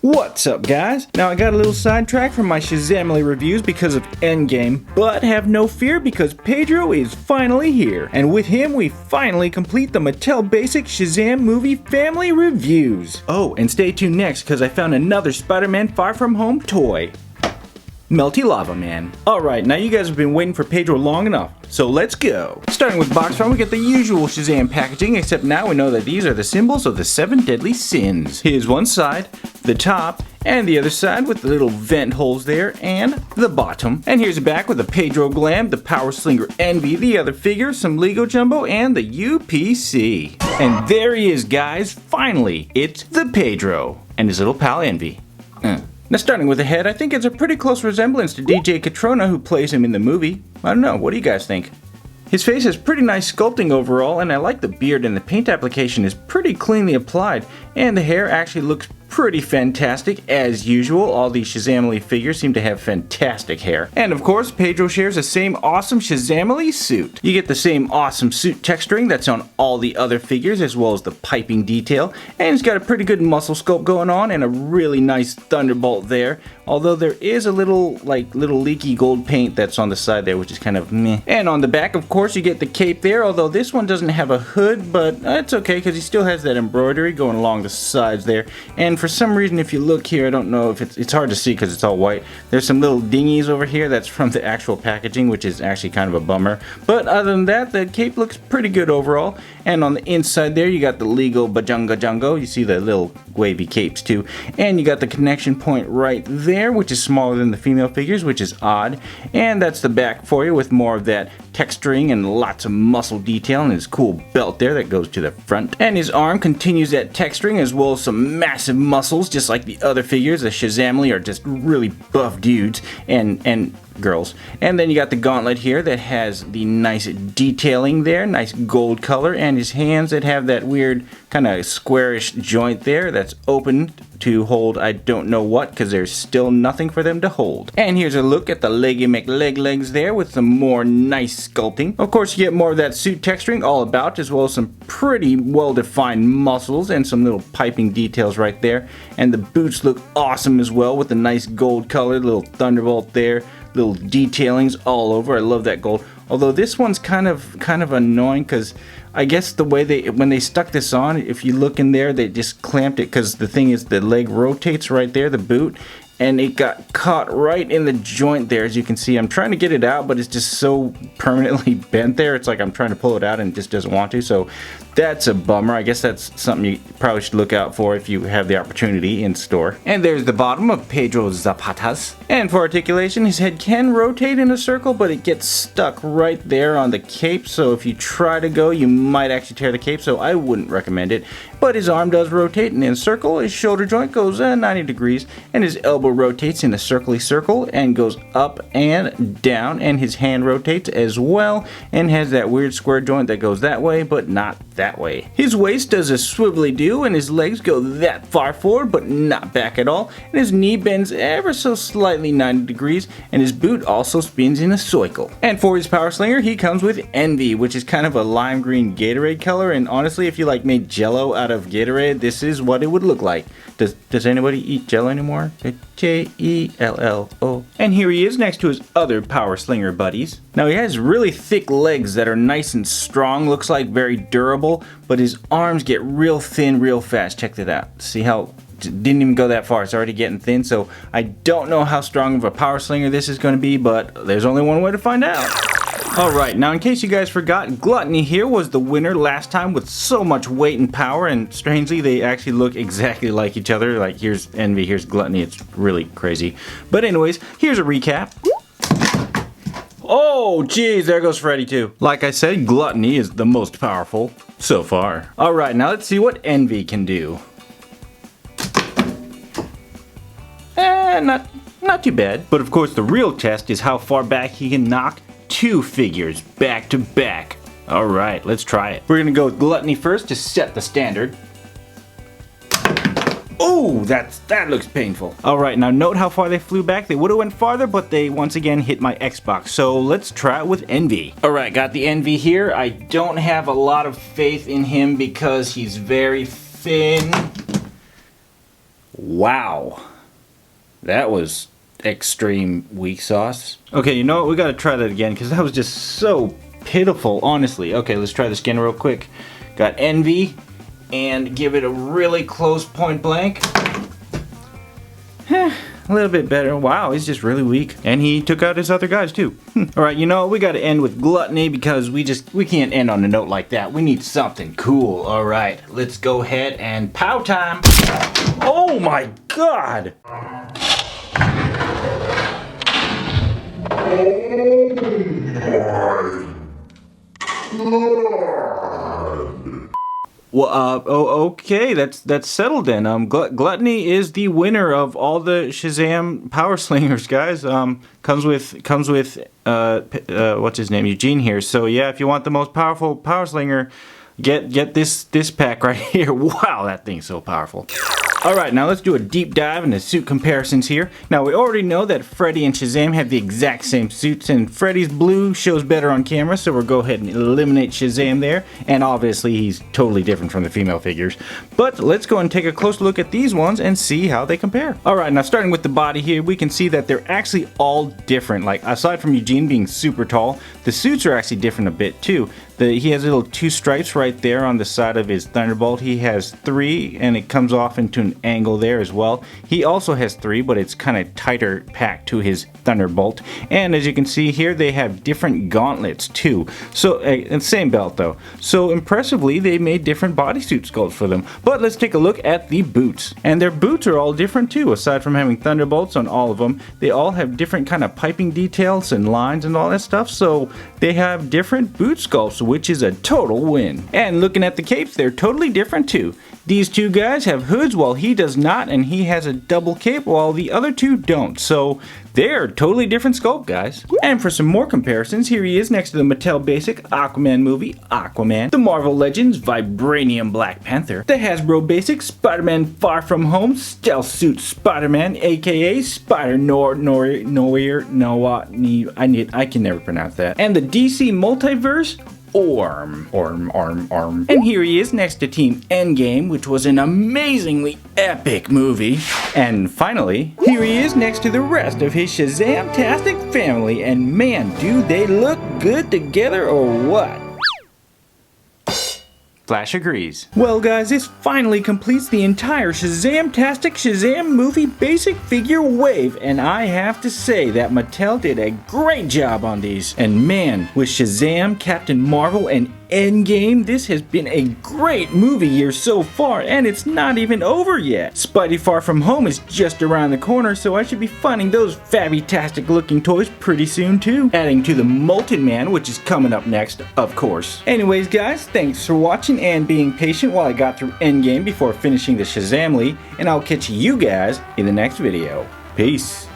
What's up, guys? Now I got a little sidetrack from my Shazamily reviews because of Endgame, but have no fear because Pedro is finally here. And with him, we finally complete the Mattel Basic Shazam movie family reviews. Oh, and stay tuned next because I found another Spider-Man Far From Home toy. Melty Lava Man. Alright, now you guys have been waiting for Pedro long enough, so let's go. Starting with box front, we get the usual Shazam packaging, except now we know that these are the symbols of the 7 deadly sins. Here's one side, the top, and the other side with the little vent holes there, and the bottom. And here's the back with the Pedro Glam, the Power Slinger Envy, the other figure, some Lego Jumbo, and the UPC. And there he is, guys, finally, it's the Pedro, and his little pal Envy. Now starting with the head, I think it's a pretty close resemblance to DJ Catrona who plays him in the movie. I don't know, what do you guys think? His face has pretty nice sculpting overall, and I like the beard, and the paint application is pretty cleanly applied, and the hair actually looks pretty fantastic as usual. All these Shazamily figures seem to have fantastic hair. And of course, Pedro shares the same awesome Shazamily suit. You get the same awesome suit texturing that's on all the other figures, as well as the piping detail, and he's got a pretty good muscle sculpt going on and a really nice thunderbolt there, although there is a little leaky gold paint that's on the side there, which is kind of meh. And on the back, of course, you get the cape there, although this one doesn't have a hood, but it's okay because he still has that embroidery going along the sides there. And for some reason, if you look here, I don't know if it's hard to see because it's all white. There's some little dingies over here that's from the actual packaging, which is actually kind of a bummer. But other than that, the cape looks pretty good overall. And on the inside there, you got the Lego Bajunga Jungo. You see the little wavy capes too. And you got the connection point right there, which is smaller than the female figures, which is odd. And that's the back for you with more of that texturing and lots of muscle detail, and his cool belt there that goes to the front. And his arm continues that texturing as well as some massive muscles, just like the other figures. The Shazamily are just really buff dudes and girls. And then you got the gauntlet here that has the nice detailing there, nice gold color, and his hands that have that weird kind of squarish joint there that's open to hold I don't know what, because there's still nothing for them to hold. And here's a look at the Leggy McLeg legs there with some more nice sculpting. Of course, you get more of that suit texturing all about, as well as some pretty well-defined muscles and some little piping details right there. And the boots look awesome as well with the nice gold color, little thunderbolt there, little detailings all over. I love that gold. Although this one's kind of annoying because I guess the way when they stuck this on, if you look in there, they just clamped it because the thing is the leg rotates right there, the boot, and it got caught right in the joint there. As you can see, I'm trying to get it out, but it's just so permanently bent there. It's like I'm trying to pull it out and it just doesn't want to. So that's a bummer. I guess that's something you probably should look out for if you have the opportunity in store. And there's the bottom of Pedro's Zapatas. And for articulation, his head can rotate in a circle, but it gets stuck right there on the cape. So if you try to go, you might actually tear the cape, so I wouldn't recommend it. But his arm does rotate in a circle, his shoulder joint goes 90 degrees, and his elbow rotates in a circly circle and goes up and down, and his hand rotates as well and has that weird square joint that goes that way, but not that way. His waist does a swivelly do, and his legs go that far forward, but not back at all, and his knee bends ever so slightly 90 degrees, and his boot also spins in a circle. And for his Power Slinger, he comes with Envy, which is kind of a lime green Gatorade color, and honestly, if you like made Jello out of Gatorade, this is what it would look like. Does anybody eat Jello anymore? Jello. And here he is next to his other Power Slinger buddies. Now he has really thick legs that are nice and strong, looks like very durable, but his arms get real thin real fast. Check that out. See how didn't even go that far, it's already getting thin. So I don't know how strong of a Power Slinger this is going to be, but there's only one way to find out. Alright, now in case you guys forgot, Gluttony here was the winner last time with so much weight and power, and strangely they actually look exactly like each other. Like here's Envy, here's Gluttony, it's really crazy. But anyways, here's a recap. Oh geez, there goes Freddy too. Like I said, Gluttony is the most powerful so far. Alright, now let's see what Envy can do. Not too bad. But of course the real test is how far back he can knock 2 figures back to back. Alright, let's try it. We're gonna go with Gluttony first to set the standard. Oh, that looks painful. Alright, now note how far they flew back. They would have went farther, but they once again hit my Xbox. So let's try it with Envy. Alright, got the Envy here. I don't have a lot of faith in him because he's very thin. Wow. That was extreme weak sauce. Okay, you know what? We gotta try that again because that was just so pitiful, honestly. Okay, let's try this again real quick. Got Envy and give it a really close point blank. A little bit better. Wow, he's just really weak. And he took out his other guys too. Alright, you know, we gotta end with Gluttony because we can't end on a note like that. We need something cool. Alright, let's go ahead and pow time. Oh my god! Well, okay, that's settled then. Gluttony is the winner of all the Shazam Power Slingers, guys. Comes with what's his name, Eugene here. So yeah, if you want the most powerful Power Slinger, get this pack right here. Wow, that thing's so powerful. Alright, now let's do a deep dive into suit comparisons here. Now we already know that Freddy and Shazam have the exact same suits, and Freddy's blue shows better on camera, so we'll go ahead and eliminate Shazam there. And obviously he's totally different from the female figures. But let's go and take a close look at these ones and see how they compare. Alright, now starting with the body here, we can see that they're actually all different. Like, aside from Eugene being super tall, the suits are actually different a bit too. He has little 2 stripes right there on the side of his Thunderbolt. He has 3, and it comes off into an angle there as well. He also has 3, but it's kind of tighter packed to his Thunderbolt. And as you can see here, they have different gauntlets too. So, and same belt though. So impressively, they made different bodysuit sculpts for them. But let's take a look at the boots. And their boots are all different too. Aside from having Thunderbolts on all of them, they all have different kind of piping details and lines and all that stuff. So they have different boot sculpts, which is a total win. And looking at the capes, they're totally different too. These 2 guys have hoods while he does not, and he has a double cape while the other 2 don't. So they're totally different sculpt, guys. And for some more comparisons, here he is next to the Mattel Basic Aquaman movie, Aquaman, the Marvel Legends Vibranium Black Panther, the Hasbro Basic Spider-Man Far From Home Stealth Suit Spider-Man, aka Spider I can never pronounce that, and the DC Multiverse Orm. And here he is next to Team Endgame, which was an amazingly epic movie. And finally, here he is next to the rest of his Shazam-tastic family, and man, do they look good together or what? Flash agrees. Well guys, this finally completes the entire Shazam-tastic Shazam movie basic figure wave, and I have to say that Mattel did a great job on these. And man, with Shazam, Captain Marvel, and Endgame, this has been a great movie year so far, and it's not even over yet. Spidey Far From Home is just around the corner, so I should be finding those fabby-tastic looking toys pretty soon too. Adding to the Molten Man, which is coming up next, of course. Anyways guys, thanks for watching and being patient while I got through Endgame before finishing the Shazamily, and I'll catch you guys in the next video. Peace.